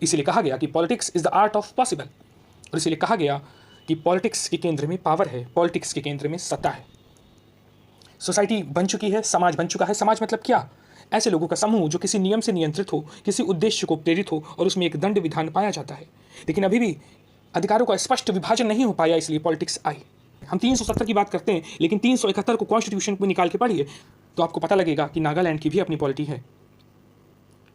इसीलिए कहा गया कि politics is the art of possible, और इसीलिए कहा गया कि पॉलिटिक्स के केंद्र में पावर है, पॉलिटिक्स के केंद्र में सत्ता है। सोसाइटी बन चुकी है, समाज बन चुका है। समाज मतलब क्या? ऐसे लोगों का समूह जो किसी नियम से नियंत्रित हो, किसी उद्देश्य को प्रेरित हो और उसमें एक दंड विधान पाया जाता है। लेकिन अभी भी अधिकारों का स्पष्ट विभाजन नहीं हो पाया, इसलिए पॉलिटिक्स आई। हम 370 की बात करते हैं, लेकिन 371 को कॉन्स्टिट्यूशन में निकाल के पढ़िए तो आपको पता लगेगा कि नागालैंड की भी अपनी पॉलिटी है।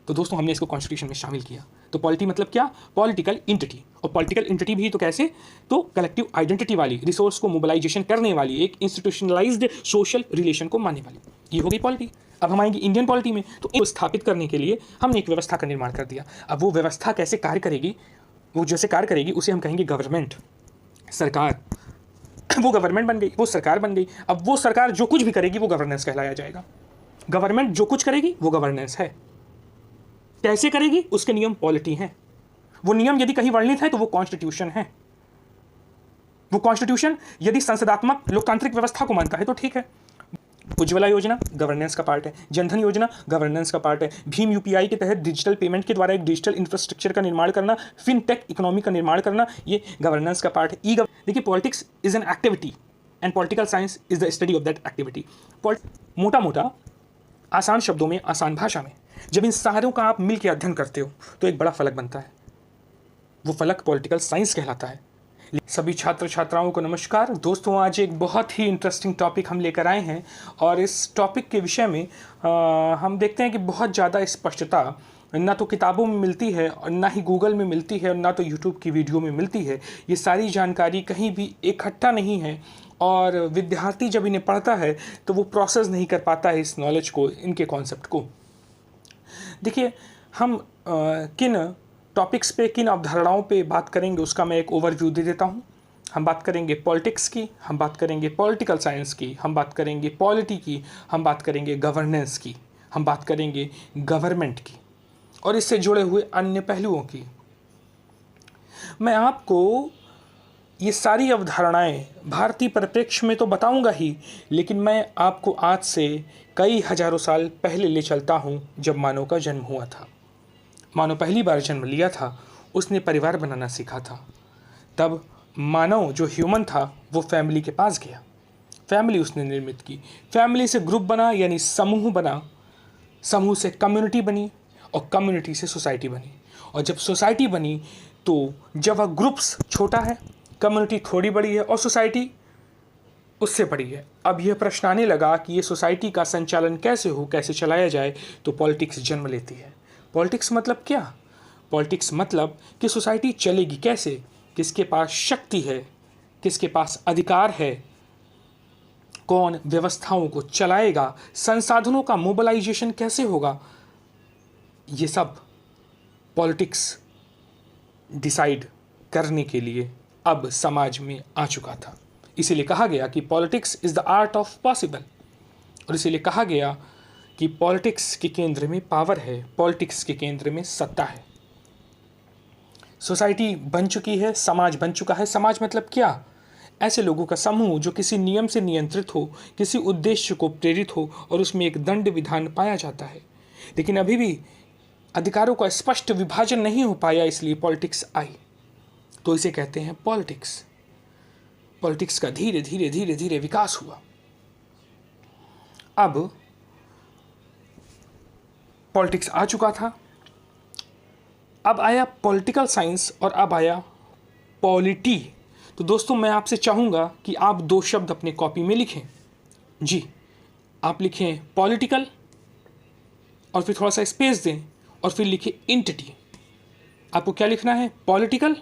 तो दोस्तों, हमने इसको कॉन्स्टिट्यूशन में शामिल किया। तो पॉलिटी मतलब क्या? Political entity. और पॉलिटिकल इंटिटी भी तो कैसे? तो कलेक्टिव आइडेंटिटी वाली, रिसोर्स को मोबिलाइजेशन करने वाली, एक इंस्टीट्यूशनलाइज्ड सोशल रिलेशन को मानने वाली, ये होगी पॉलिटी। अब हम आएंगे इंडियन पॉलिटी में। तो इसको स्थापित करने के लिए हमने एक व्यवस्था का निर्माण कर दिया। अब वो व्यवस्था कैसे कार्य करेगी, वो जैसे कार्य करेगी उसे हम कहेंगे गवर्नमेंट, सरकार। वो गवर्नमेंट बन गई, वो सरकार बन गई। अब वो सरकार जो कुछ भी करेगी वो गवर्नेंस कहलाया जाएगा। गवर्नमेंट जो कुछ करेगी वो गवर्नेंस है। कैसे करेगी उसके नियम पॉलिटी हैं। वो नियम यदि कहीं वर्णित है तो वो कॉन्स्टिट्यूशन है। वो कॉन्स्टिट्यूशन यदि संसदात्मक लोकतांत्रिक व्यवस्था को मानता है तो ठीक है। उज्ज्वला योजना गवर्नेंस का पार्ट है, जनधन योजना गवर्नेंस का पार्ट है, भीम यूपीआई के तहत डिजिटल पेमेंट के द्वारा एक डिजिटल इंफ्रास्ट्रक्चर का निर्माण करना, फिनटेक इकोनॉमी का निर्माण करना, ये गवर्नेंस का पार्ट है। देखिए, politics is an activity and political science is the study of that activity. मोटा मोटा आसान शब्दों में, आसान भाषा में, जब इन सारों का आप मिल के अध्ययन करते हो तो एक बड़ा फलक बनता है। वो फलक पॉलिटिकल साइंस कहलाता है। सभी छात्र छात्राओं को नमस्कार। दोस्तों, आज एक बहुत ही इंटरेस्टिंग टॉपिक हम लेकर आए हैं और इस टॉपिक के विषय में हम देखते हैं कि बहुत ज़्यादा स्पष्टता ना तो किताबों में मिलती है और ना ही गूगल में मिलती है और ना तो यूट्यूब की वीडियो में मिलती है। ये सारी जानकारी कहीं भी इकट्ठा नहीं है और विद्यार्थी जब इन्हें पढ़ता है तो वो प्रोसेस नहीं कर पाता है इस नॉलेज को, इनके कॉन्सेप्ट को। देखिए, हम किन टॉपिक्स पे, किन अवधारणाओं पे बात करेंगे उसका मैं एक ओवरव्यू दे देता हूँ। हम बात करेंगे पॉलिटिक्स की, हम बात करेंगे पॉलिटिकल साइंस की, हम बात करेंगे पॉलिटी की, हम बात करेंगे गवर्नेंस की, हम बात करेंगे गवर्नमेंट की और इससे जुड़े हुए अन्य पहलुओं की। मैं आपको ये सारी अवधारणाएं भारतीय परिप्रेक्ष्य में तो बताऊंगा ही, लेकिन मैं आपको आज से कई हजारों साल पहले ले चलता हूं, जब मानव का जन्म हुआ था। मानव पहली बार जन्म लिया था, उसने परिवार बनाना सीखा था। तब मानव जो ह्यूमन था वो फैमिली के पास गया, फैमिली उसने निर्मित की, फैमिली से ग्रुप बना यानी समूह बना, समूह से कम्युनिटी बनी और कम्युनिटी से सोसाइटी बनी। और जब सोसाइटी बनी तो जब वह ग्रुप्स छोटा है, कम्युनिटी थोड़ी बड़ी है और सोसाइटी उससे बड़ी है, अब यह प्रश्न आने लगा कि ये सोसाइटी का संचालन कैसे हो, कैसे चलाया जाए, तो पॉलिटिक्स जन्म लेती है। पॉलिटिक्स मतलब क्या? पॉलिटिक्स मतलब कि सोसाइटी चलेगी कैसे, किसके पास शक्ति है, किसके पास अधिकार है, कौन व्यवस्थाओं को चलाएगा, संसाधनों का मोबिलाइजेशन कैसे होगा, ये सब पॉलिटिक्स डिसाइड करने के लिए अब समाज में आ चुका था। इसीलिए कहा गया कि politics is the art of possible, और इसीलिए कहा गया कि पॉलिटिक्स के केंद्र में पावर है, पॉलिटिक्स के केंद्र में सत्ता है। सोसाइटी बन चुकी है, समाज बन चुका है। समाज मतलब क्या? ऐसे लोगों का समूह जो किसी नियम से नियंत्रित हो, किसी उद्देश्य को प्रेरित हो और उसमें एक दंड विधान पाया जाता है। लेकिन अभी भी अधिकारों का स्पष्ट विभाजन नहीं हो पाया, इसलिए पॉलिटिक्स आई। तो इसे कहते हैं पॉलिटिक्स। पॉलिटिक्स का धीरे धीरे धीरे धीरे विकास हुआ। अब पॉलिटिक्स आ चुका था, अब आया पॉलिटिकल साइंस और अब आया पॉलिटी। तो दोस्तों, मैं आपसे चाहूँगा कि आप दो शब्द अपने कॉपी में लिखें। जी, आप लिखें पॉलिटिकल और फिर थोड़ा सा स्पेस दें और फिर लिखें इंटिटी। आपको क्या लिखना है? पॉलिटिकल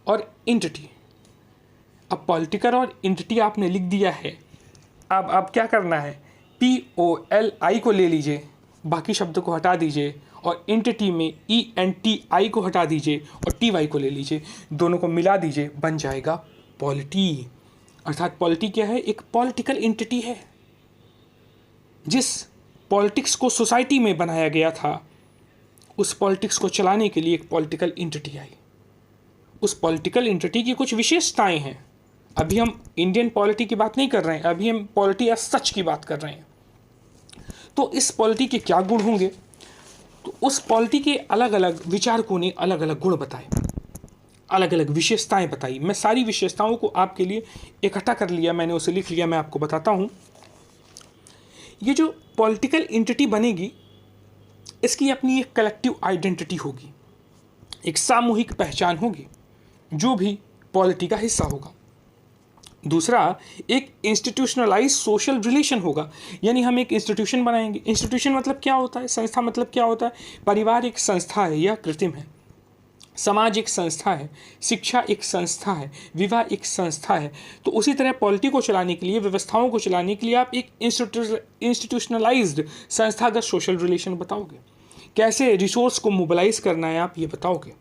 और इंटिटी। अब पॉलिटिकल और इंटिटी आपने लिख दिया है। अब क्या करना है? POLI को ले लीजिए, बाकी शब्दों को हटा दीजिए और इंटिटी में ENTI को हटा दीजिए और TY को ले लीजिए, दोनों को मिला दीजिए, बन जाएगा पॉलिटी। अर्थात पॉलिटी क्या है? एक पॉलिटिकल इंटिटी है। जिस पॉलिटिक्स को सोसाइटी में बनाया गया था, उस पॉलिटिक्स को चलाने के लिए एक पॉलिटिकल इंटिटी आई। उस पॉलिटिकल इंटिटी की कुछ विशेषताएं हैं। अभी हम इंडियन पॉलिटी की बात नहीं कर रहे हैं, अभी हम पॉलिटी एज सच की बात कर रहे हैं। तो इस पॉलिटी के क्या गुण होंगे? तो उस पॉलिटी के अलग अलग विचारकों ने अलग अलग गुण बताए, अलग अलग विशेषताएं बताई। मैं सारी विशेषताओं को आपके लिए इकट्ठा कर लिया, मैंने उसे लिख लिया, मैं आपको बताता हूँ। ये जो पॉलिटिकल एंटिटी बनेगी, इसकी अपनी एक कलेक्टिव आइडेंटिटी होगी, एक सामूहिक पहचान होगी, जो भी पॉलिटी का हिस्सा होगा। दूसरा, एक इंस्टीट्यूशनलाइज सोशल रिलेशन होगा, यानी हम एक इंस्टीट्यूशन बनाएंगे। इंस्टीट्यूशन मतलब क्या होता है, संस्था मतलब क्या होता है? परिवार एक संस्था है या कृत्रिम है, समाज एक संस्था है, शिक्षा एक संस्था है, विवाह एक संस्था है। तो उसी तरह पॉलिटी को चलाने के लिए, व्यवस्थाओं को चलाने के लिए आप एक इंस्टीट्यूशनलाइज्ड संस्थागत सोशल रिलेशन बताओगे। कैसे रिसोर्स को मोबिलाइज करना है, आप ये बताओगे।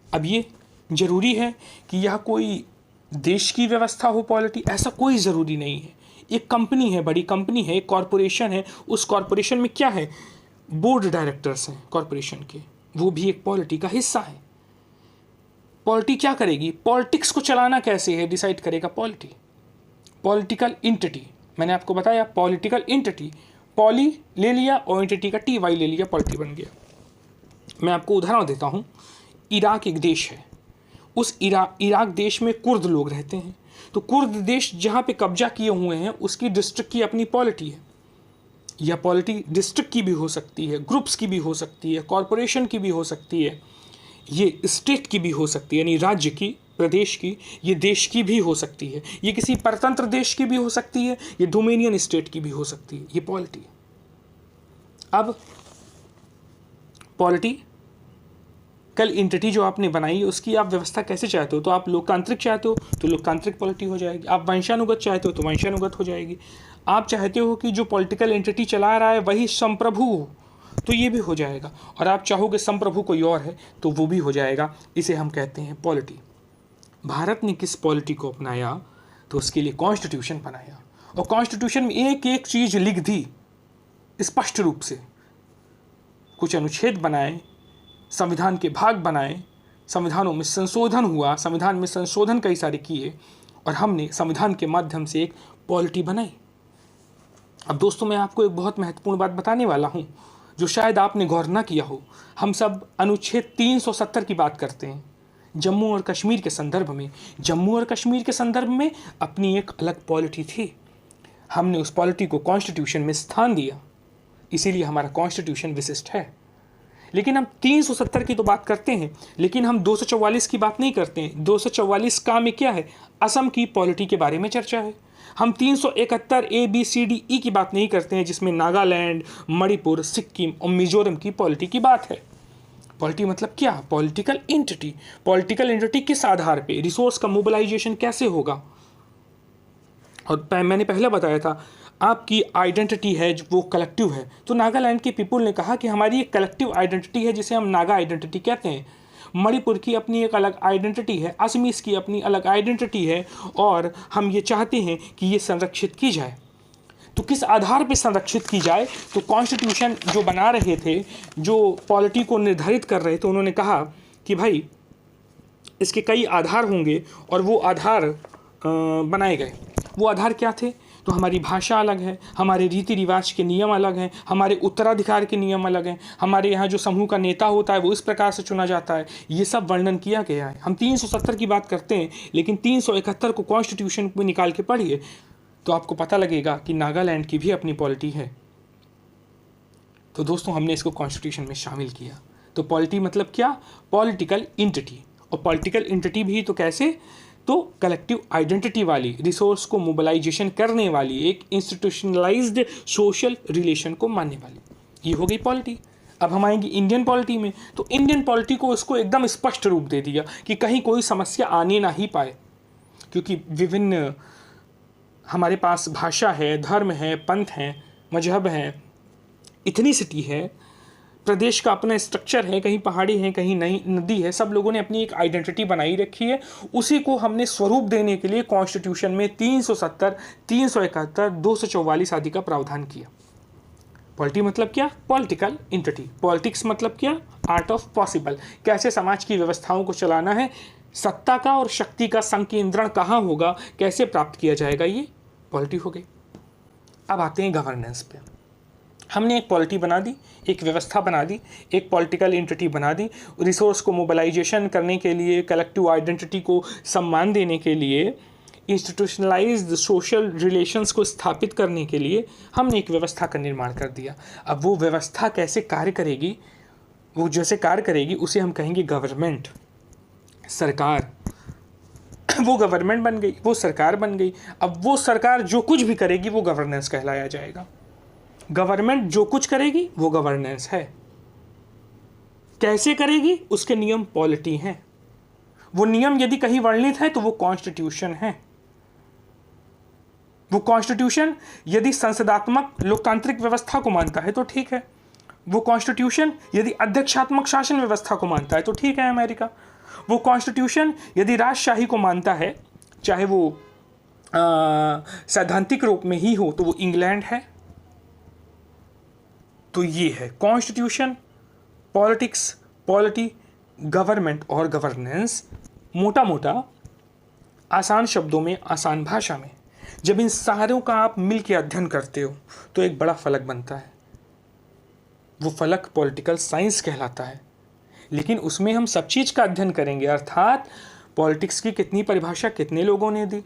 अब ये जरूरी है कि यह कोई देश की व्यवस्था हो पॉलिटी, ऐसा कोई ज़रूरी नहीं है। एक कंपनी है, बड़ी कंपनी है, एक कॉरपोरेशन है, उस कॉरपोरेशन में क्या है, बोर्ड डायरेक्टर्स हैं कॉरपोरेशन के, वो भी एक पॉलिटी का हिस्सा है। पॉलिटी क्या करेगी, पॉलिटिक्स को चलाना कैसे है, डिसाइड करेगा पॉलिटी। पॉलिटिकल एंटिटी, मैंने आपको बताया पॉलिटिकल एंटिटी, पॉली ले लिया और एंटिटी का TY ले लिया, पॉलिटी बन गया। मैं आपको उदाहरण देता हूँ। इराक एक देश है, उस इराक देश में कुर्द लोग रहते हैं। तो कुर्द देश जहाँ पे कब्जा किए हुए हैं, उसकी डिस्ट्रिक्ट की अपनी पॉलिटी है। यह पॉलिटी डिस्ट्रिक्ट की भी हो सकती है, ग्रुप्स की भी हो सकती है, कॉरपोरेशन की भी हो सकती है, ये स्टेट की भी हो सकती है, यानी राज्य की, प्रदेश की, ये देश की भी हो सकती है, ये किसी परतंत्र देश की भी हो सकती है, ये डोमिनियन स्टेट की भी हो सकती है। ये पॉलिटी है। अब पॉलिटी कल एंटिटी जो आपने बनाई, उसकी आप व्यवस्था कैसे चाहते हो? तो आप लोकतांत्रिक चाहते हो तो लोकतांत्रिक पॉलिटी हो जाएगी, आप वंशानुगत चाहते हो तो वंशानुगत हो जाएगी, आप चाहते हो कि जो पॉलिटिकल एंटिटी चला रहा है वही संप्रभु हो तो ये भी हो जाएगा, और आप चाहोगे संप्रभु कोई और है तो वो भी हो जाएगा। इसे हम कहते हैं पॉलिटी। भारत ने किस पॉलिटी को अपनाया? तो उसके लिए कॉन्स्टिट्यूशन बनाया, और कॉन्स्टिट्यूशन में एक एक चीज़ लिख दी स्पष्ट रूप से। कुछ अनुच्छेद बनाए, संविधान के भाग बनाए, संविधानों में संशोधन हुआ, संविधान में संशोधन कई सारे किए, और हमने संविधान के माध्यम से एक पॉलिटी बनाई। अब दोस्तों, मैं आपको एक बहुत महत्वपूर्ण बात बताने वाला हूँ जो शायद आपने गौर ना किया हो। हम सब अनुच्छेद 370 की बात करते हैं जम्मू और कश्मीर के संदर्भ में। जम्मू और कश्मीर के संदर्भ में अपनी एक अलग पॉलिटी थी, हमने उस पॉलिटी को कॉन्स्टिट्यूशन में स्थान दिया, इसीलिए हमारा कॉन्स्टिट्यूशन विशिष्ट है। लेकिन हम 370 की तो बात करते हैं, लेकिन हम 244 की बात नहीं करते हैं। 244 का में क्या है? असम की पॉलिटी के बारे में चर्चा है। हम 371 ABCDE की बात नहीं करते हैं, जिसमें नागालैंड, मणिपुर, सिक्किम और मिजोरम की पॉलिटी की बात है। पॉलिटी मतलब क्या? Political entity. पॉलिटिकल एंटिटी किस आधार पे? रिसोर्स का मोबिलाइजेशन कैसे होगा? और मैंने पहले बताया था, आपकी आइडेंटिटी है जो वो कलेक्टिव है। तो नागालैंड के पीपल ने कहा कि हमारी एक कलेक्टिव आइडेंटिटी है जिसे हम नागा आइडेंटिटी कहते हैं। मणिपुर की अपनी एक अलग आइडेंटिटी है, असमीज की अपनी अलग आइडेंटिटी है, और हम ये चाहते हैं कि ये संरक्षित की जाए। तो किस आधार पर संरक्षित की जाए? तो कॉन्स्टिट्यूशन जो बना रहे थे, जो पॉलिटी को निर्धारित कर रहे थे, उन्होंने कहा कि भाई इसके कई आधार होंगे, और वो आधार बनाए गए। वो आधार क्या थे? तो हमारी भाषा अलग है, हमारे रीति रिवाज के नियम अलग हैं, हमारे उत्तराधिकार के नियम अलग हैं, हमारे यहाँ जो समूह का नेता होता है वो इस प्रकार से चुना जाता है, ये सब वर्णन किया गया है। हम 370 की बात करते हैं, लेकिन 371 को कॉन्स्टिट्यूशन में निकाल के पढ़िए तो आपको पता लगेगा कि नागालैंड की भी अपनी पॉलिटी है। तो दोस्तों, हमने इसको कॉन्स्टिट्यूशन में शामिल किया। तो पॉलिटी मतलब क्या? Political entity. और पॉलिटिकल एंटिटी भी तो कैसे? तो कलेक्टिव आइडेंटिटी वाली, रिसोर्स को मोबिलाइजेशन करने वाली, एक इंस्टीट्यूशनलाइज्ड सोशल रिलेशन को मानने वाली, ये हो गई पॉलिटी। अब हम आएंगे इंडियन पॉलिटी में। तो इंडियन पॉलिटी को इसको एकदम स्पष्ट रूप दे दिया कि कहीं कोई समस्या आने ना ही पाए, क्योंकि विभिन्न हमारे पास भाषा है, धर्म है, पंथ है, मजहब है, इथनिसिटी है, प्रदेश का अपना स्ट्रक्चर है, कहीं पहाड़ी है, कहीं नई नदी है, सब लोगों ने अपनी एक आइडेंटिटी बनाई रखी है। उसी को हमने स्वरूप देने के लिए कॉन्स्टिट्यूशन में 370, 371, 244 आदि का प्रावधान किया। पॉलिटी मतलब क्या? Political entity. पॉलिटिक्स मतलब क्या? Art of possible. कैसे समाज की व्यवस्थाओं को चलाना है, सत्ता का और शक्ति का संकेंद्रण कहाँ होगा, कैसे प्राप्त किया जाएगा, ये पॉलिटी हो गई। अब आते हैं गवर्नेंस पे। हमने एक पॉलिटी बना दी, एक व्यवस्था बना दी, एक पॉलिटिकल एंटिटी बना दी। रिसोर्स को मोबिलाइजेशन करने के लिए, कलेक्टिव आइडेंटिटी को सम्मान देने के लिए, इंस्टीट्यूशनलाइज्ड सोशल रिलेशंस को स्थापित करने के लिए हमने एक व्यवस्था का निर्माण कर दिया। अब वो व्यवस्था कैसे कार्य करेगी, वो जैसे कार्य करेगी उसे हम कहेंगे गवर्नमेंट, सरकार। वो गवर्नमेंट बन गई, वो सरकार बन गई। अब वो सरकार जो कुछ भी करेगी वो गवर्नेंस कहलाया जाएगा। गवर्नमेंट जो कुछ करेगी वो गवर्नेंस है। कैसे करेगी उसके नियम पॉलिटी हैं। वो नियम यदि कहीं वर्णित है तो वो कॉन्स्टिट्यूशन है। वो कॉन्स्टिट्यूशन यदि संसदात्मक लोकतांत्रिक व्यवस्था को मानता है तो ठीक है। वो कॉन्स्टिट्यूशन यदि अध्यक्षात्मक शासन व्यवस्था को मानता है तो ठीक है अमेरिका। वो कॉन्स्टिट्यूशन यदि राजशाही को मानता है, चाहे वो सैद्धांतिक रूप में ही हो, तो वो इंग्लैंड है। तो ये है कॉन्स्टिट्यूशन, पॉलिटिक्स, पॉलिटी, गवर्नमेंट और गवर्नेंस। मोटा मोटा आसान शब्दों में, आसान भाषा में जब इन सारों का आप मिल के अध्ययन करते हो तो एक बड़ा फलक बनता है। वो फलक पॉलिटिकल साइंस कहलाता है। लेकिन उसमें हम सब चीज़ का अध्ययन करेंगे, अर्थात पॉलिटिक्स की कितनी परिभाषा कितने लोगों ने दी,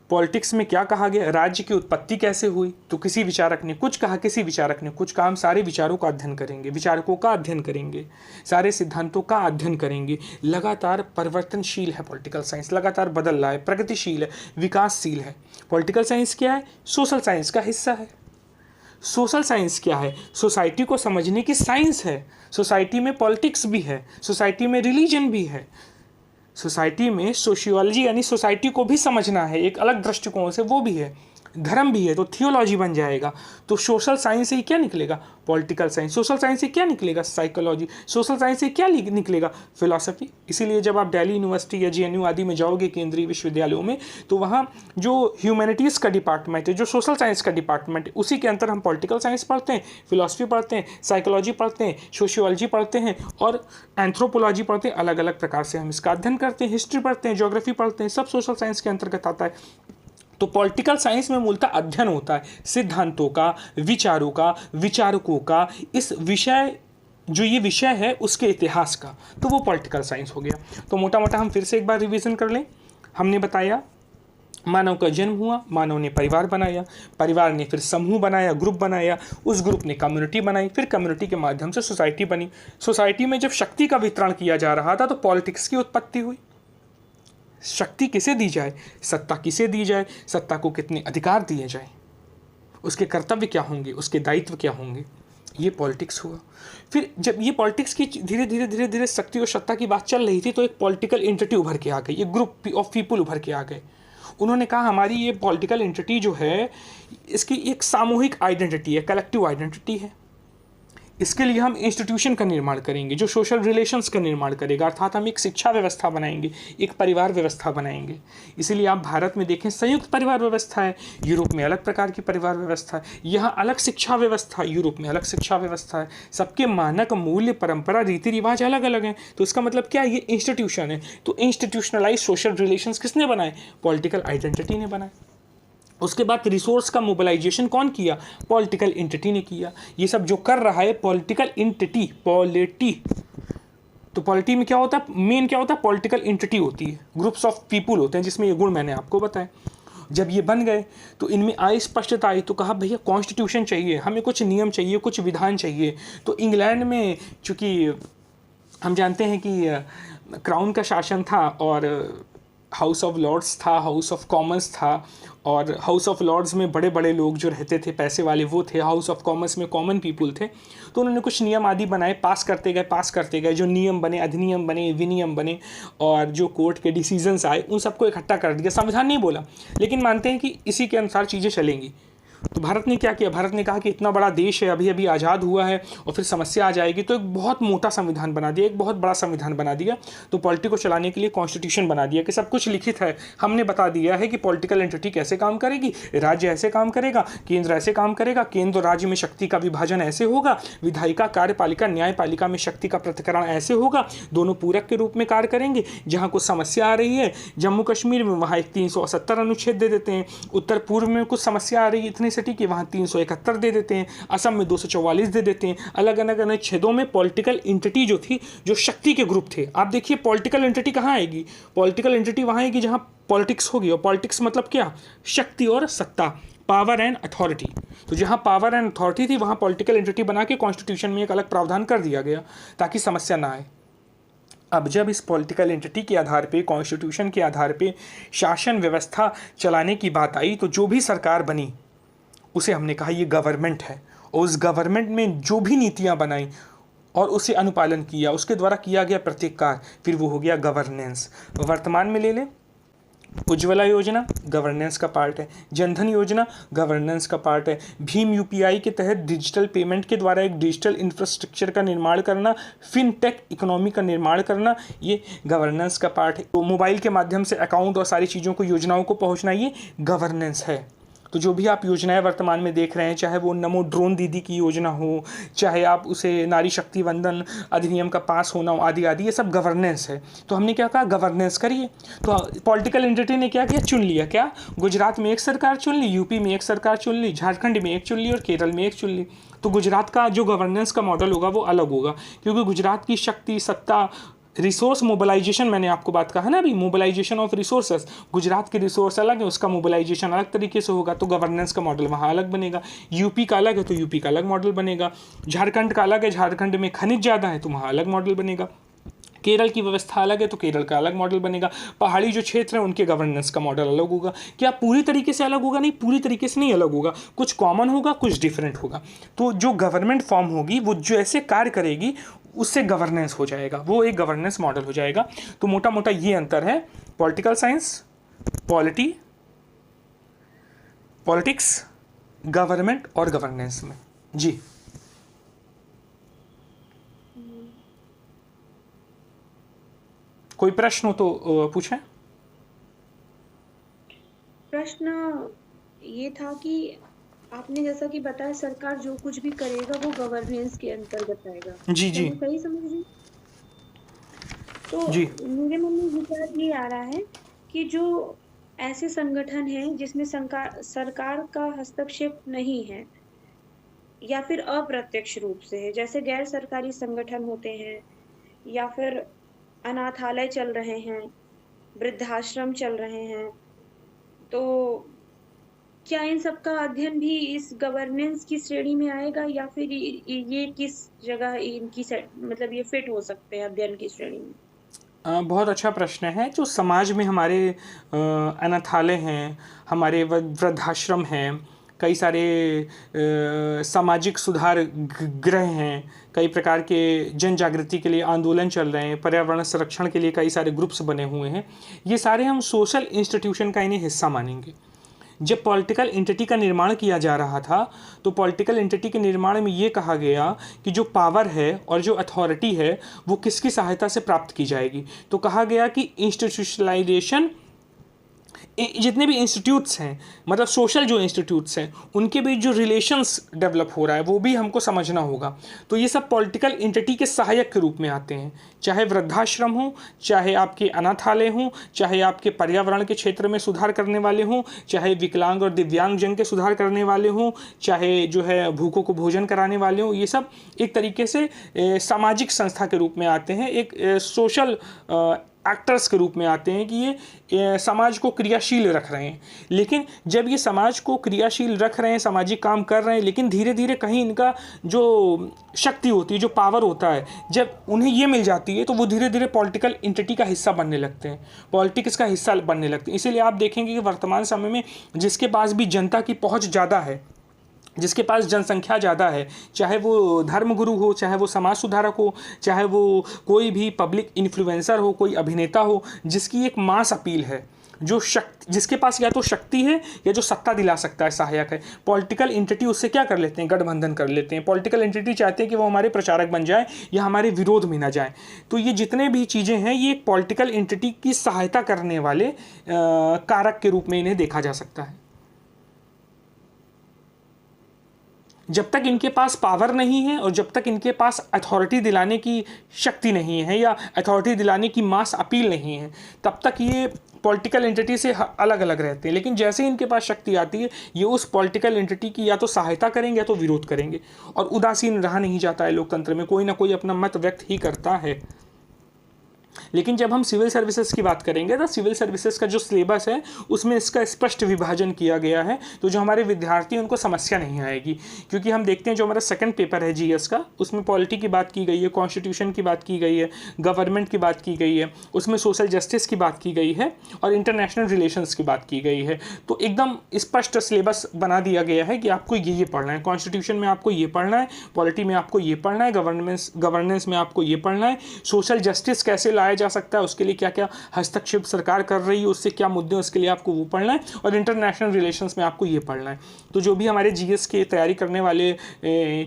पॉलिटिक्स में क्या कहा गया, राज्य की उत्पत्ति कैसे हुई, तो किसी विचारक ने कुछ कहा, किसी विचारक ने कुछ कहा। हम सारे विचारों का अध्ययन करेंगे, विचारकों का अध्ययन करेंगे, सारे सिद्धांतों का अध्ययन करेंगे। लगातार परिवर्तनशील है पॉलिटिकल साइंस, लगातार बदल रहा है, प्रगतिशील है, विकासशील है। पॉलिटिकल साइंस क्या है? सोशल साइंस का हिस्सा है। सोशल साइंस क्या है? सोसाइटी को समझने की साइंस है। सोसाइटी में पॉलिटिक्स भी है, सोसाइटी में रिलीजन भी है, सोसाइटी में सोशियोलॉजी यानी सोसाइटी को भी समझना है एक अलग दृष्टिकोण से, वो भी है, धर्म भी है, तो थियोलॉजी बन जाएगा। तो सोशल साइंस से क्या निकलेगा? Political science. सोशल साइंस से क्या निकलेगा? साइकोलॉजी। सोशल साइंस से क्या निकलेगा? फिलॉसफी। इसीलिए जब आप दिल्ली यूनिवर्सिटी या जेएनयू आदि में जाओगे, केंद्रीय विश्वविद्यालयों में, तो वहाँ जो ह्यूमैनिटीज़ का डिपार्टमेंट है, जो सोशल साइंस का डिपार्टमेंट है, उसी के अंदर हम पॉलिटिकल साइंस पढ़ते हैं, फिलॉसफी पढ़ते हैं, साइकोलॉजी पढ़ते हैं, सोशियोलॉजी पढ़ते हैं और एंथ्रोपोलॉजी पढ़ते हैं। अलग अलग प्रकार से हम इसका अध्ययन करते हैं, हिस्ट्री पढ़ते हैं, ज्योग्राफी पढ़ते हैं, सब सोशल साइंस के अंतर्गत आता है। तो पॉलिटिकल साइंस में मूलतः अध्ययन होता है सिद्धांतों का, विचारों का, विचारकों का, इस विषय जो ये विषय है उसके इतिहास का, तो वो पॉलिटिकल साइंस हो गया। तो मोटा मोटा हम फिर से एक बार रिवीजन कर लें। हमने बताया मानव का जन्म हुआ, मानव ने परिवार बनाया, परिवार ने फिर समूह बनाया, ग्रुप बनाया, उस ग्रुप ने कम्युनिटी बनाई, फिर कम्युनिटी के माध्यम से सोसाइटी बनी। सोसाइटी में जब शक्ति का वितरण किया जा रहा था तो पॉलिटिक्स की उत्पत्ति हुई। शक्ति किसे दी जाए, सत्ता किसे दी जाए, सत्ता को कितने अधिकार दिए जाए, उसके कर्तव्य क्या होंगे, उसके दायित्व क्या होंगे, ये पॉलिटिक्स हुआ। फिर जब ये पॉलिटिक्स की धीरे धीरे धीरे धीरे शक्ति और सत्ता की बात चल रही थी तो एक पॉलिटिकल एंटिटी उभर के आ गई, एक ग्रुप ऑफ पीपल उभर के आ गए। उन्होंने कहा हमारी ये पॉलिटिकल एंटिटी जो है इसकी एक सामूहिक आइडेंटिटी है, कलेक्टिव आइडेंटिटी है। इसके लिए हम इंस्टीट्यूशन का निर्माण करेंगे जो सोशल रिलेशंस का निर्माण करेगा, अर्थात हम एक शिक्षा व्यवस्था बनाएंगे, एक परिवार व्यवस्था बनाएंगे। इसीलिए आप भारत में देखें संयुक्त परिवार व्यवस्था है, यूरोप में अलग प्रकार की परिवार व्यवस्था है, यहाँ अलग शिक्षा व्यवस्था, यूरोप में अलग शिक्षा व्यवस्था है। सबके मानक, मूल्य, परंपरा, रीति रिवाज अलग अलग हैं। तो इसका मतलब क्या है? ये इंस्टीट्यूशन है। तो इंस्टीट्यूशनलाइज सोशल रिलेशंस किसने बनाए? पॉलिटिकल आइडेंटिटी ने बनाए। उसके बाद रिसोर्स का मोबिलाइजेशन कौन किया? पॉलिटिकल एंटिटी ने किया। ये सब जो कर रहा है पॉलिटिकल एंटिटी, पॉलिटी। तो पॉलिटी में क्या होता है? मेन क्या होता है? पॉलिटिकल एंटिटी होती है, ग्रुप्स ऑफ पीपुल होते हैं, जिसमें ये गुण मैंने आपको बताए। जब ये बन गए तो इनमें आई स्पष्टता आई, तो कहा भैया कॉन्स्टिट्यूशन चाहिए, हमें कुछ नियम चाहिए, कुछ विधान चाहिए। तो इंग्लैंड में चूँकि हम जानते हैं कि क्राउन का शासन था और हाउस ऑफ लॉर्ड्स था, हाउस ऑफ कॉमन्स था, और हाउस ऑफ लॉर्ड्स में बड़े बड़े लोग जो रहते थे, पैसे वाले, वो थे। हाउस ऑफ कॉमन्स में कॉमन पीपुल थे। तो उन्होंने कुछ नियम आदि बनाए, पास करते गए। जो नियम बने, अधिनियम बने, विनियम बने, और जो कोर्ट के डिसीजंस आए उन सबको इकट्ठा कर दिया। संविधान नहीं बोला, लेकिन मानते हैं कि इसी के अनुसार चीज़ें चलेंगी। तो भारत ने क्या किया? भारत ने कहा कि इतना बड़ा देश है, अभी अभी आज़ाद हुआ है और फिर समस्या आ जाएगी, तो एक बहुत मोटा संविधान बना दिया, एक बहुत बड़ा संविधान बना दिया। तो पॉलिटिक्स को चलाने के लिए कॉन्स्टिट्यूशन बना दिया कि सब कुछ लिखित है, हमने बता दिया है कि पॉलिटिकल एंटिटी कैसे काम करेगी, राज्य ऐसे काम करेगा, केंद्र ऐसे काम करेगा, केंद्र राज्य में शक्ति का विभाजन ऐसे होगा, विधायिका, कार्यपालिका, न्यायपालिका में शक्ति का पृथक्करण ऐसे होगा, दोनों पूरक के रूप में कार्य करेंगे। जहाँ कुछ समस्या आ रही है जम्मू कश्मीर में, वहाँ एक 370 अनुच्छेद दे देते हैं। उत्तर पूर्व में कुछ समस्या आ रही है, इतनी कैपेसिटी कि वहाँ 371 दे देते हैं, असम में 244 दे देते हैं। अलग अलग अलग क्षेत्रों में पॉलिटिकल एंटिटी जो थी, जो शक्ति के ग्रुप थे। आप देखिए पॉलिटिकल एंटिटी कहाँ आएगी, पॉलिटिकल एंटिटी वहाँ आएगी जहाँ पॉलिटिक्स होगी, और पॉलिटिक्स मतलब क्या, शक्ति और सत्ता, पावर एंड अथॉरिटी। तो जहाँ पावर एंड अथॉरिटी थी वहाँ पॉलिटिकल एंटिटी बना के कॉन्स्टिट्यूशन में एक अलग प्रावधान कर दिया गया ताकि समस्या ना आए। अब जब इस पॉलिटिकल एंटिटी के आधार पे, कॉन्स्टिट्यूशन के आधार पे शासन व्यवस्था चलाने की बात आई, तो जो भी सरकार बनी उसे हमने कहा ये गवर्नमेंट है, और उस गवर्नमेंट में जो भी नीतियाँ बनाई और उसे अनुपालन किया, उसके द्वारा किया गया प्रत्येक कार्य, फिर वो हो गया गवर्नेंस। वर्तमान में ले लें, उज्ज्वला योजना गवर्नेंस का पार्ट है, जनधन योजना गवर्नेंस का पार्ट है, भीम यूपीआई के तहत डिजिटल पेमेंट के द्वारा एक डिजिटल इंफ्रास्ट्रक्चर का निर्माण करना, फिनटेक इकोनॉमी का निर्माण करना, ये गवर्नेंस का पार्ट है। तो मोबाइल के माध्यम से अकाउंट और सारी चीज़ों को, योजनाओं को पहुंचना, ये गवर्नेंस है। तो जो भी आप योजनाएं वर्तमान में देख रहे हैं, चाहे वो नमो ड्रोन दीदी की योजना हो, चाहे आप उसे नारी शक्ति वंदन अधिनियम का पास होना हो, आदि आदि, ये सब गवर्नेंस है। तो हमने क्या कहा, गवर्नेंस करिए। तो पॉलिटिकल एंटिटी ने क्या किया, चुन लिया। क्या, गुजरात में एक सरकार चुन ली, यूपी में एक सरकार चुन ली, झारखंड में एक चुन ली और केरल में एक चुन ली। तो गुजरात का जो गवर्नेंस का मॉडल होगा वो अलग होगा, क्योंकि गुजरात की शक्ति, सत्ता, रिसोर्स मोबिलाइजेशन, मैंने आपको बात कहा ना अभी, मोबिलाइजेशन ऑफ रिसोर्सेस, गुजरात के रिसोर्स अलग है, उसका मोबिलाइजेशन अलग तरीके से होगा, तो गवर्नेंस का मॉडल वहाँ अलग बनेगा। यूपी का अलग है तो यूपी का अलग मॉडल बनेगा, झारखंड का अलग है, झारखंड में खनिज ज़्यादा है तो वहाँ अलग मॉडल बनेगा, केरल की व्यवस्था अलग है तो केरल का अलग मॉडल बनेगा, पहाड़ी जो क्षेत्र हैं उनके गवर्नेंस का मॉडल अलग होगा। क्या पूरी तरीके से अलग होगा? नहीं, पूरी तरीके से नहीं अलग होगा, कुछ कॉमन होगा, कुछ डिफरेंट होगा। तो जो गवर्नमेंट फॉर्म होगी वो जो ऐसे कार्य करेगी उससे गवर्नेंस हो जाएगा, वो एक गवर्नेंस मॉडल हो जाएगा। तो मोटा मोटा ये अंतर है पॉलिटिकल साइंस, पॉलिटिक्स, गवर्नमेंट और गवर्नेंस में। जी, कोई प्रश्न हो तो पूछें। प्रश्न ये था कि आपने जैसा कि बताया सरकार जो कुछ भी करेगा वो गवर्नेंस के अंतर्गत आएगा, जी क्या जी मैं सही समझ रही हूँ? तो जी मेरे मन में विचार ये आ रहा है कि जो ऐसे संगठन हैं जिसमें सरकार का हस्तक्षेप नहीं है या फिर अप्रत्यक्ष रूप से है, जैसे गैर सरकारी संगठन होते हैं या फिर अनाथालय चल रहे हैं, वृद्धाश्रम चल रहे हैं, तो क्या इन सब का अध्ययन भी इस गवर्नेंस की श्रेणी में आएगा या फिर ये किस जगह इनकी मतलब ये फिट हो सकते हैं अध्ययन की श्रेणी में? बहुत अच्छा प्रश्न है। जो समाज में हमारे अनाथालय हैं, हमारे वृद्धाश्रम हैं, कई सारे सामाजिक सुधार गृह हैं, कई प्रकार के जन जागृति के लिए आंदोलन चल रहे हैं, पर्यावरण संरक्षण के लिए कई सारे ग्रुप्स बने हुए हैं, ये सारे हम सोशल इंस्टीट्यूशन का इन्हें हिस्सा मानेंगे। जब पॉलिटिकल एंटिटी का निर्माण किया जा रहा था तो पॉलिटिकल एंटिटी के निर्माण में ये कहा गया कि जो पावर है और जो अथॉरिटी है वो किसकी सहायता से प्राप्त की जाएगी। तो कहा गया कि इंस्टीट्यूशनलाइजेशन, जितने भी इंस्टीट्यूट्स हैं, मतलब सोशल जो इंस्टीट्यूट्स हैं, उनके बीच जो रिलेशंस डेवलप हो रहा है वो भी हमको समझना होगा। तो ये सब पॉलिटिकल एंटिटी के सहायक के रूप में आते हैं, चाहे वृद्धाश्रम हो, चाहे आपके अनाथालय हों, चाहे आपके पर्यावरण के क्षेत्र में सुधार करने वाले हों, चाहे विकलांग और दिव्यांग जन के सुधार करने वाले हों, चाहे जो है भूखों को भोजन कराने वाले हों, ये सब एक तरीके से सामाजिक संस्था के रूप में आते हैं, एक सोशल एक्टर्स के रूप में आते हैं कि ये समाज को क्रियाशील रख रहे हैं। लेकिन जब ये समाज को क्रियाशील रख रहे हैं, सामाजिक काम कर रहे हैं, लेकिन धीरे धीरे कहीं इनका जो शक्ति होती है, जो पावर होता है, जब उन्हें ये मिल जाती है तो वो धीरे धीरे पॉलिटिकल एंटिटी का हिस्सा बनने लगते हैं, पॉलिटिक्स का हिस्सा बनने लगते हैं। इसीलिए आप देखेंगे कि वर्तमान समय में जिसके पास भी जनता की पहुँच ज़्यादा है, जिसके पास जनसंख्या ज़्यादा है, चाहे वो धर्मगुरु हो, चाहे वो समाज सुधारक हो, चाहे वो कोई भी पब्लिक इन्फ्लुएंसर हो, कोई अभिनेता हो, जिसकी एक मास अपील है, जो शक्ति, जिसके पास या तो शक्ति है या जो सत्ता दिला सकता है, सहायक है, पॉलिटिकल एंटिटी उससे क्या कर लेते हैं, गठबंधन कर लेते हैं। पॉलिटिकल एंटिटी चाहते हैं कि वो हमारे प्रचारक बन जाए या हमारे विरोध में ना जाए। तो ये जितने भी चीज़ें हैं ये एक पॉलिटिकल एंटिटी की सहायता करने वाले कारक के रूप में इन्हें देखा जा सकता है। जब तक इनके पास पावर नहीं है और जब तक इनके पास अथॉरिटी दिलाने की शक्ति नहीं है या अथॉरिटी दिलाने की मास अपील नहीं है, तब तक ये पॉलिटिकल एंटिटी से अलग अलग रहते हैं, लेकिन जैसे ही इनके पास शक्ति आती है ये उस पॉलिटिकल एंटिटी की या तो सहायता करेंगे या तो विरोध करेंगे, और उदासीन रहा नहीं जाता है लोकतंत्र में, कोई ना कोई अपना मत व्यक्त ही करता है। लेकिन जब हम सिविल सर्विसेज की बात करेंगे तो सिविल सर्विसेज का जो सिलेबस है उसमें इसका स्पष्ट विभाजन किया गया है, तो जो हमारे विद्यार्थी हैं उनको समस्या नहीं आएगी, क्योंकि हम देखते हैं जो हमारा सेकंड पेपर है जीएस का, उसमें पॉलिटी की बात की गई है, कॉन्स्टिट्यूशन की बात की गई है, गवर्नमेंट की बात की गई है, उसमें सोशल जस्टिस की बात की गई है और इंटरनेशनल रिलेशंस की बात की गई है। तो एकदम स्पष्ट सिलेबस बना दिया गया है कि आपको ये पढ़ना है, कॉन्स्टिट्यूशन में आपको ये पढ़ना है, पॉलिटी में आपको ये पढ़ना है, गवर्नेंस में आपको ये पढ़ना है, सोशल जस्टिस कैसे लाया जा सकता है, उसके लिए क्या क्या हस्तक्षेप सरकार कर रही है, उससे क्या मुद्दे, उसके लिए आपको वो पढ़ना है, और इंटरनेशनल रिलेशंस में आपको ये पढ़ना है। तो जो भी हमारे जीएस की तैयारी करने वाले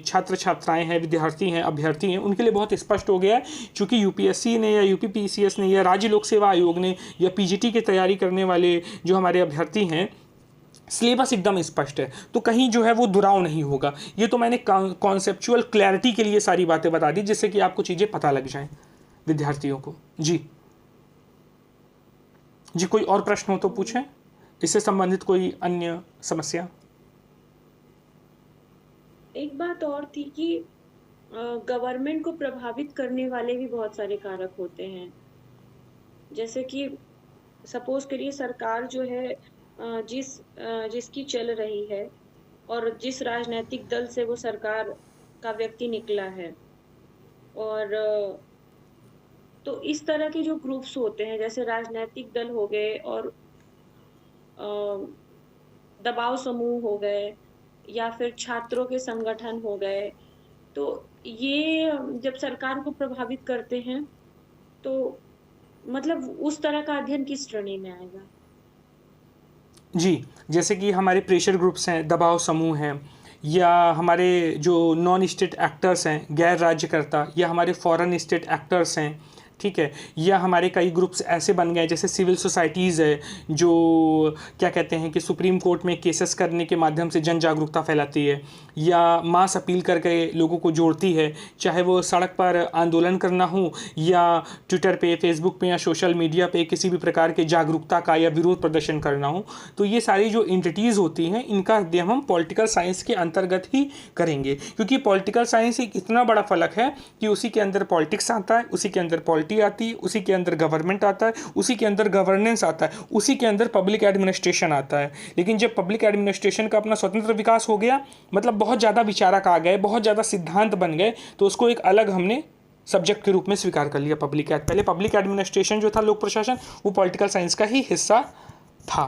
छात्र छात्राएं हैं, विद्यार्थी हैं, अभ्यर्थी हैं, उनके लिए बहुत स्पष्ट हो गया है, क्योंकि यूपीएससी ने या यूपीपीसीएस ने या राज्य लोक सेवा आयोग ने या पीजीटी की तैयारी करने वाले जो हमारे अभ्यर्थी हैं, सिलेबस एकदम स्पष्ट है, तो कहीं जो है वो दुराव नहीं होगा। ये तो मैंने कॉन्सेप्चुअल क्लैरिटी के लिए सारी बातें बता दी, जिससे कि आपको चीज़ें पता लग जाएं विद्यार्थियों को। जी जी, कोई और प्रश्न हो तो पूछें, इससे संबंधित कोई अन्य समस्या। एक बात और थी कि गवर्नमेंट को प्रभावित करने वाले भी बहुत सारे कारक होते हैं, जैसे कि सपोज करिए सरकार जो है जिसकी चल रही है और जिस राजनीतिक दल से वो सरकार का व्यक्ति निकला है, और तो इस तरह के जो ग्रुप्स होते हैं जैसे राजनीतिक दल हो गए और दबाव समूह हो गए या फिर छात्रों के संगठन हो गए, तो ये जब सरकार को प्रभावित करते हैं तो मतलब उस तरह का अध्ययन किस श्रेणी में आएगा? जी, जैसे कि हमारे प्रेशर ग्रुप्स हैं, दबाव समूह हैं, या हमारे जो नॉन स्टेट एक्टर्स हैं, गैर राज्यकर्ता, या हमारे फॉरेन स्टेट एक्टर्स हैं, ठीक है, या हमारे कई ग्रुप्स ऐसे बन गए जैसे सिविल सोसाइटीज़ है जो क्या कहते हैं कि सुप्रीम कोर्ट में केसेस करने के माध्यम से जन जागरूकता फैलाती है, या मास अपील करके लोगों को जोड़ती है, चाहे वो सड़क पर आंदोलन करना हो या ट्विटर पे, फेसबुक पे या सोशल मीडिया पे किसी भी प्रकार के जागरूकता का या विरोध प्रदर्शन करना हो। तो ये सारी जो एंटिटीज़ होती हैं इनका अध्ययन हम पॉलिटिकल साइंस के अंतर्गत ही करेंगे, क्योंकि पॉलिटिकल साइंस एक इतना बड़ा फलक है कि उसी के अंदर पॉलिटिक्स आता है, उसी के अंदर पॉलिटी आती है, उसी के अंदर गवर्नमेंट आता है, उसी के अंदर गवर्नेंस आता है, उसी के अंदर पब्लिक एडमिनिस्ट्रेशन आता है। लेकिन जब पब्लिक एडमिनिस्ट्रेशन का अपना स्वतंत्र विकास हो गया, मतलब बहुत ज़्यादा विचारक आ गए, बहुत ज़्यादा सिद्धांत बन गए, तो उसको एक अलग हमने सब्जेक्ट के रूप में स्वीकार कर लिया पब्लिक एड। पहले पब्लिक एडमिनिस्ट्रेशन जो था, लोक प्रशासन, वो पॉलिटिकल साइंस का ही हिस्सा था।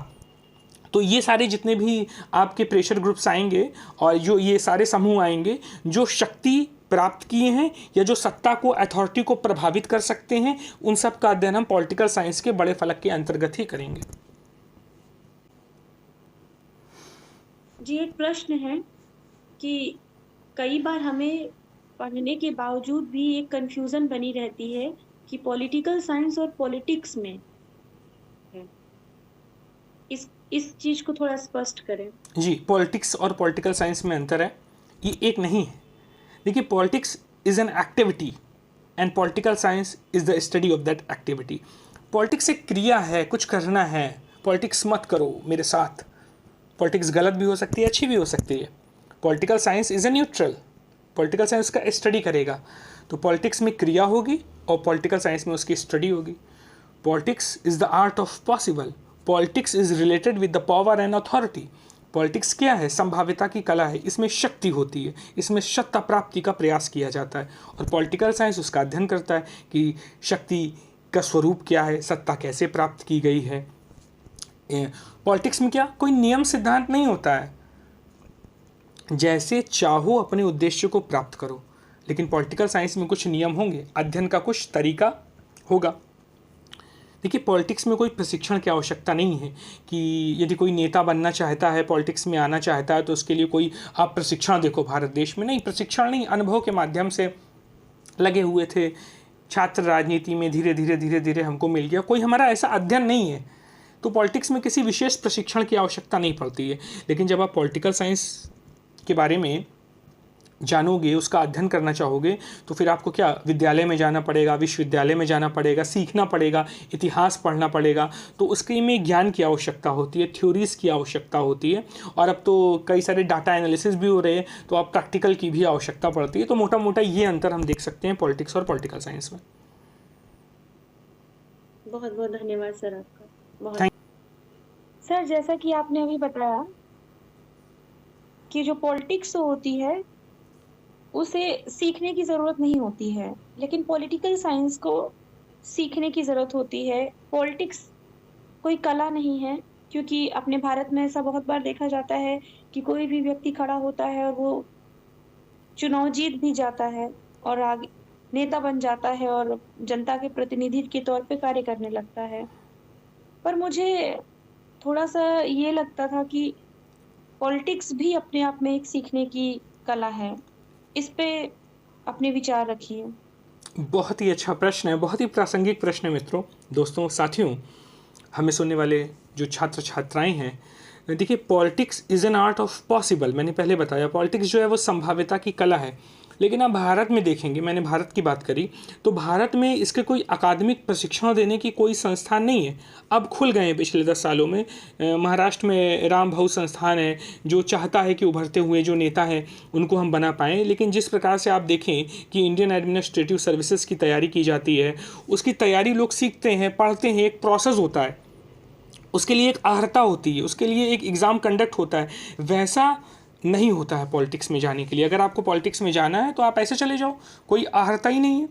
तो ये सारे जितने भी आपके प्रेशर ग्रुप्स आएंगे और जो ये सारे समूह आएंगे जो शक्ति प्राप्त किए हैं या जो सत्ता को, अथॉरिटी को प्रभावित कर सकते हैं, उन सब का अध्ययन हम पॉलिटिकल साइंस के बड़े फलक के अंतर्गत ही करेंगे। जी, एक प्रश्न है कि कई बार हमें पढ़ने के बावजूद भी एक कंफ्यूजन बनी रहती है कि पॉलिटिकल साइंस और पॉलिटिक्स में है। इस चीज को थोड़ा स्पष्ट करें। जी, पॉलिटिक्स और पॉलिटिकल साइंस में अंतर है, ये एक नहीं है। देखिए, politics is an activity and political science is the study of that activity. Politics एक क्रिया है, कुछ करना है। पॉलिटिक्स मत करो मेरे साथ। पॉलिटिक्स गलत भी हो सकती है, अच्छी भी हो सकती है। Political science is a neutral. Political science का स्टडी करेगा, तो पॉलिटिक्स में क्रिया होगी और पॉलिटिकल साइंस में उसकी स्टडी होगी। Politics is the art of possible. Politics is related with the power and authority. Politics क्या है? संभाव्यता की कला है, इसमें शक्ति होती है, इसमें सत्ता प्राप्ति का प्रयास किया जाता है, और पॉलिटिकल साइंस उसका अध्ययन करता है कि शक्ति का स्वरूप क्या है, सत्ता कैसे प्राप्त की गई है। पॉलिटिक्स में क्या कोई नियम सिद्धांत नहीं होता है, जैसे चाहो अपने उद्देश्य को प्राप्त करो। लेकिन पॉलिटिकल साइंस में कुछ नियम होंगे, अध्ययन का कुछ तरीका होगा। देखिए, पॉलिटिक्स में कोई प्रशिक्षण की आवश्यकता नहीं है कि यदि कोई नेता बनना चाहता है, पॉलिटिक्स में आना चाहता है, तो उसके लिए कोई आप प्रशिक्षण देखो भारत देश में। नहीं, प्रशिक्षण नहीं, अनुभव के माध्यम से लगे हुए थे छात्र राजनीति में, धीरे धीरे हमको मिल गया। कोई हमारा ऐसा अध्ययन नहीं है, तो पॉलिटिक्स में किसी विशेष प्रशिक्षण की आवश्यकता नहीं पड़ती है। लेकिन जब आप पॉलिटिकल साइंस के बारे में जानोगे, उसका अध्ययन करना चाहोगे, तो फिर आपको क्या विद्यालय में जाना पड़ेगा, विश्वविद्यालय में जाना पड़ेगा, सीखना पड़ेगा, इतिहास पढ़ना पड़ेगा। तो उसके में ज्ञान की आवश्यकता होती है, थ्योरीज़ की आवश्यकता होती है। और अब तो कई सारे डाटा एनालिसिस भी हो रहे हैं, तो अब प्रैक्टिकल की भी आवश्यकता पड़ती है। तो मोटा मोटा ये अंतर हम देख सकते हैं पॉलिटिक्स और पॉलिटिकल साइंस में। बहुत बहुत धन्यवाद सर आपका। बहुत। थैंक सर, जैसा कि आपने अभी बताया कि जो पॉलिटिक्स होती है उसे सीखने की ज़रूरत नहीं होती है, लेकिन पॉलिटिकल साइंस को सीखने की ज़रूरत होती है। पॉलिटिक्स कोई कला नहीं है, क्योंकि अपने भारत में ऐसा बहुत बार देखा जाता है कि कोई भी व्यक्ति खड़ा होता है और वो चुनाव जीत भी जाता है और आगे नेता बन जाता है और जनता के प्रतिनिधि के तौर पे कार्य करने लगता है। पर मुझे थोड़ा-सा ये लगता था कि पॉलिटिक्स भी अपने आप में एक सीखने की कला है। इस पे अपने विचार रखिए। बहुत ही अच्छा प्रश्न है, बहुत ही प्रासंगिक प्रश्न है मित्रों, दोस्तों, साथियों, हमें सुनने वाले जो छात्र छात्राएं हैं। देखिए, politics is an art of possible. मैंने पहले बताया पॉलिटिक्स जो है वो संभाव्यता की कला है। लेकिन आप भारत में देखेंगे, मैंने भारत की बात करी, तो भारत में इसके कोई अकादमिक प्रशिक्षण देने की कोई संस्थान नहीं है। अब खुल गए हैं पिछले 10 सालों में। महाराष्ट्र में राम भाऊ संस्थान है, जो चाहता है कि उभरते हुए जो नेता हैं उनको हम बना पाएँ। लेकिन जिस प्रकार से आप देखें कि इंडियन एडमिनिस्ट्रेटिव सर्विसेज की तैयारी की जाती है, उसकी तैयारी लोग सीखते हैं, पढ़ते हैं, एक प्रोसेस होता है, उसके लिए एक अर्हता होती है, उसके लिए एक एग्ज़ाम कंडक्ट होता है। वैसा नहीं होता है पॉलिटिक्स में जाने के लिए। अगर आपको पॉलिटिक्स में जाना है तो आप ऐसे चले जाओ, कोई अर्हता ही नहीं है।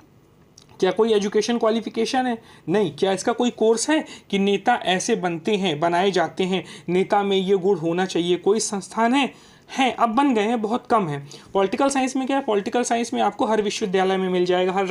क्या कोई एजुकेशन क्वालिफिकेशन है? नहीं। क्या इसका कोई कोर्स है कि नेता ऐसे बनते हैं, बनाए जाते हैं, नेता में ये गुण होना चाहिए? कोई संस्थान है? हैं, अब बन गए हैं, बहुत कम है। पॉलिटिकल साइंस में क्या है? पॉलिटिकल साइंस में आपको हर विश्वविद्यालय में मिल जाएगा, हर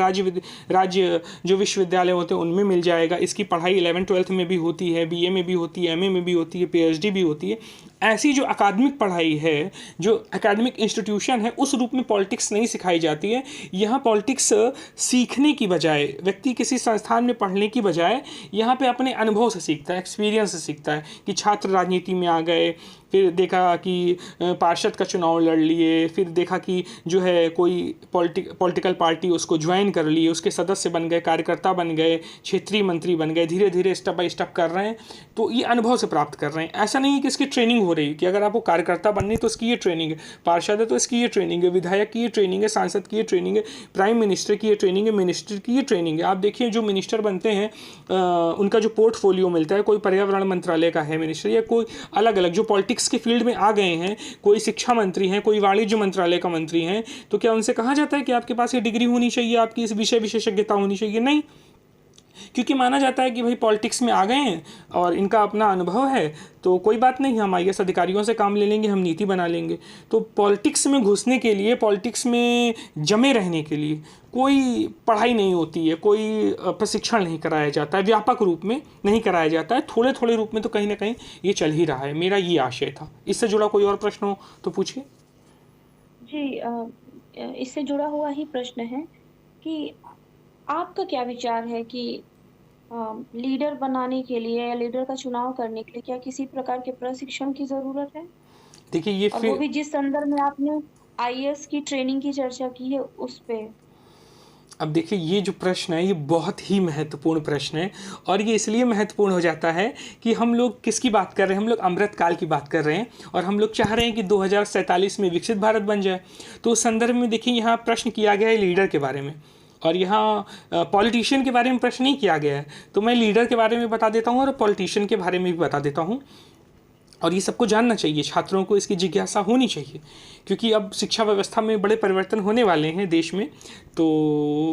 राज्य जो विश्वविद्यालय होते हैं उनमें मिल जाएगा। इसकी पढ़ाई 11th-12th में भी होती है, BA में भी होती है, MA में भी होती है, PhD भी होती है। ऐसी जो अकादमिक पढ़ाई है, जो एकेडमिक इंस्टीट्यूशन है, उस रूप में पॉलिटिक्स नहीं सिखाई जाती है। यहाँ पॉलिटिक्स सीखने की बजाय, व्यक्ति किसी संस्थान में पढ़ने की बजाय यहाँ पे अपने अनुभव से सीखता है, एक्सपीरियंस से सीखता है। कि छात्र राजनीति में आ गए, फिर देखा कि पार्षद का चुनाव लड़ लिए, फिर देखा कि जो है कोई पॉलिटिकल पार्टी उसको ज्वाइन कर लिए, उसके सदस्य बन गए, कार्यकर्ता बन गए, क्षेत्रीय मंत्री बन गए, धीरे धीरे स्टेप बाय स्टेप कर रहे हैं। तो ये अनुभव से प्राप्त कर रहे हैं। ऐसा नहीं है कि इसकी ट्रेनिंग हो रही है कि अगर आपको कार्यकर्ता बननी तो इसकी ये ट्रेनिंग है, पार्षद है तो इसकी ये ट्रेनिंग है, विधायक की ये ट्रेनिंग है, सांसद की ये ट्रेनिंग है, प्राइम मिनिस्टर की ये ट्रेनिंग है, मिनिस्टर की ये ट्रेनिंग है। आप देखिए जो मिनिस्टर बनते हैं उनका जो पोर्टफोलियो मिलता है, कोई पर्यावरण मंत्रालय का है मिनिस्टर, या कोई अलग अलग जो पॉलिटिक्स के फील्ड में आ गए हैं, कोई शिक्षा मंत्री हैं, कोई वाणिज्य मंत्रालय का मंत्री हैं, तो क्या उनसे कहा जाता है कि आपके पास ये डिग्री होनी चाहिए, आपकी इस विषय विशेषज्ञता होनी चाहिए? नहीं, क्योंकि माना जाता है कि भाई पॉलिटिक्स में आ गए हैं और इनका अपना अनुभव है, तो कोई बात नहीं, हम IAS अधिकारियों से काम ले लेंगे, हम नीति बना लेंगे। तो पॉलिटिक्स में घुसने के लिए, पॉलिटिक्स में जमे रहने के लिए कोई पढ़ाई नहीं होती है, कोई प्रशिक्षण नहीं कराया जाता है, व्यापक रूप में नहीं कराया जाता है। थोड़े थोड़े रूप में तो कहीं ना कहीं ये चल ही रहा है। मेरा ये आशय था। इससे जुड़ा कोई और प्रश्न हो तो पूछिए। जी, इससे जुड़ा हुआ ही प्रश्न है कि आपका क्या विचार है कि लीडर बनाने के लिए या लीडर का चुनाव करने के लिए क्या किसी प्रकार के प्रशिक्षण की ज़रूरत है? देखिए, ये और वो फिर भी जिस संदर्भ में आपने IAS की ट्रेनिंग की चर्चा की है उस पे। अब देखिए, ये जो प्रश्न है ये बहुत ही महत्वपूर्ण प्रश्न है। और ये इसलिए महत्वपूर्ण हो जाता है कि हम लोग किसकी बात कर रहे हैं? हम लोग अमृतकाल की बात कर रहे हैं और हम लोग चाह रहे हैं कि 2047 में विकसित भारत बन जाए। तो उस संदर्भ में देखिए, यहाँ प्रश्न किया गया है लीडर के बारे में, और यहाँ पॉलिटिशियन के बारे में प्रश्न नहीं किया गया है। तो मैं लीडर के बारे में बता देता हूँ और पॉलिटिशियन के बारे में भी बता देता हूँ। और ये सबको जानना चाहिए, छात्रों को इसकी जिज्ञासा होनी चाहिए, क्योंकि अब शिक्षा व्यवस्था में बड़े परिवर्तन होने वाले हैं देश में। तो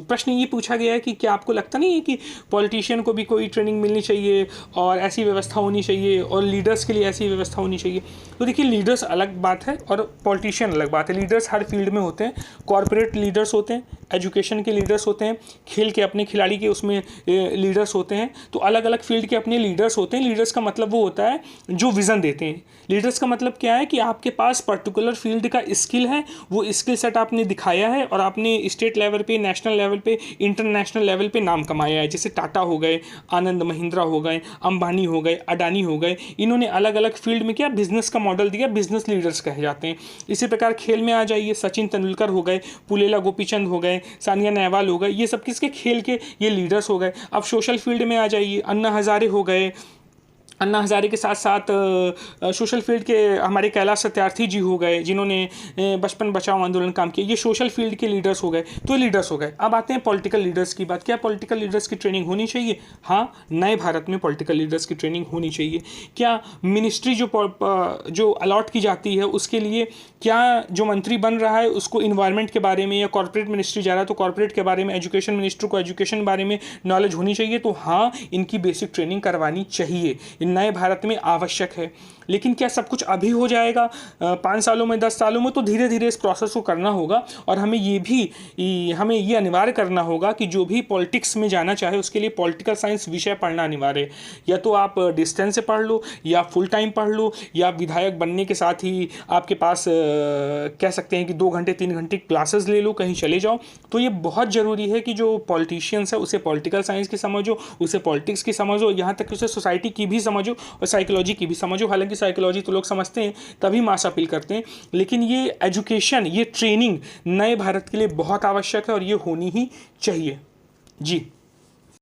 प्रश्न ये पूछा गया है कि क्या आपको लगता नहीं है कि पॉलिटिशियन को भी कोई ट्रेनिंग मिलनी चाहिए और ऐसी व्यवस्था होनी चाहिए, और लीडर्स के लिए ऐसी व्यवस्था होनी चाहिए? तो देखिए, लीडर्स अलग बात है और पॉलिटिशियन अलग बात है। लीडर्स हर फील्ड में होते हैं, कॉरपोरेट लीडर्स होते हैं, एजुकेशन के लीडर्स होते हैं, खेल के अपने खिलाड़ी के उसमें लीडर्स होते हैं, तो अलग अलग फील्ड के अपने लीडर्स होते हैं। लीडर्स का मतलब वो होता है जो विज़न देते हैं। लीडर्स का मतलब क्या है कि आपके पास पर्टिकुलर फील्ड का स्किल है, वो स्किल सेट आपने दिखाया है और आपने स्टेट लेवल पे, नेशनल लेवल पे, इंटरनेशनल लेवल पे नाम कमाया है। जैसे टाटा हो गए, आनंद महिंद्रा हो गए, अंबानी हो गए, अडानी हो गए, इन्होंने अलग अलग फील्ड में क्या बिजनेस का मॉडल दिया, बिजनेस लीडर्स कहे जाते हैं। इसी प्रकार खेल में आ जाइए, सचिन तेंदुलकर हो गए, पुलेला गोपीचंद हो गए, सानिया नेहवाल हो गए, ये सब किसके खेल के ये लीडर्स हो गए। अब सोशल फील्ड में आ जाइए, अन्ना हजारे हो गए, अन्ना हजारे के साथ साथ सोशल फील्ड के हमारे कैलाश सत्यार्थी जी हो गए, जिन्होंने बचपन बचाओ आंदोलन काम किया, ये सोशल फील्ड के लीडर्स हो गए। तो लीडर्स हो गए। अब आते हैं पॉलिटिकल लीडर्स की बात। क्या पॉलिटिकल लीडर्स की ट्रेनिंग होनी चाहिए? हाँ, नए भारत में पॉलिटिकल लीडर्स की ट्रेनिंग होनी चाहिए। क्या मिनिस्ट्री जो अलॉट की जाती है उसके लिए, क्या जो मंत्री बन रहा है उसको इन्वायरमेंट के बारे में, या कॉर्पोरेट मिनिस्ट्री जा रहा है तो कॉर्पोरेट के बारे में, एजुकेशन मिनिस्टर को एजुकेशन बारे में नॉलेज होनी चाहिए? तो हाँ, इनकी बेसिक ट्रेनिंग करवानी चाहिए, नए भारत में आवश्यक है। लेकिन क्या सब कुछ अभी हो जाएगा 5 सालों में, 10 सालों में? तो धीरे धीरे इस प्रोसेस को करना होगा। और हमें ये अनिवार्य करना होगा कि जो भी पॉलिटिक्स में जाना चाहे उसके लिए पॉलिटिकल साइंस विषय पढ़ना अनिवार्य है। या तो आप डिस्टेंस से पढ़ लो, या फुल टाइम पढ़ लो, या विधायक बनने के साथ ही आपके पास कह सकते हैं कि 2 घंटे 3 घंटे क्लासेस ले लो, कहीं चले जाओ। तो ये बहुत ज़रूरी है कि जो पॉलिटिशियंस है उसे पॉलिटिकल साइंस की समझो, उसे पॉलिटिक्स की समझो, यहाँ तक कि उसे सोसाइटी की भी समझो और साइकोलॉजी की भी समझो। हालांकि साइकोलॉजी तो लोग समझते हैं, तभी मास अपील करते हैं, लेकिन ये एजुकेशन, ये ट्रेनिंग नए भारत के लिए बहुत आवश्यक है और ये होनी ही चाहिए। जी।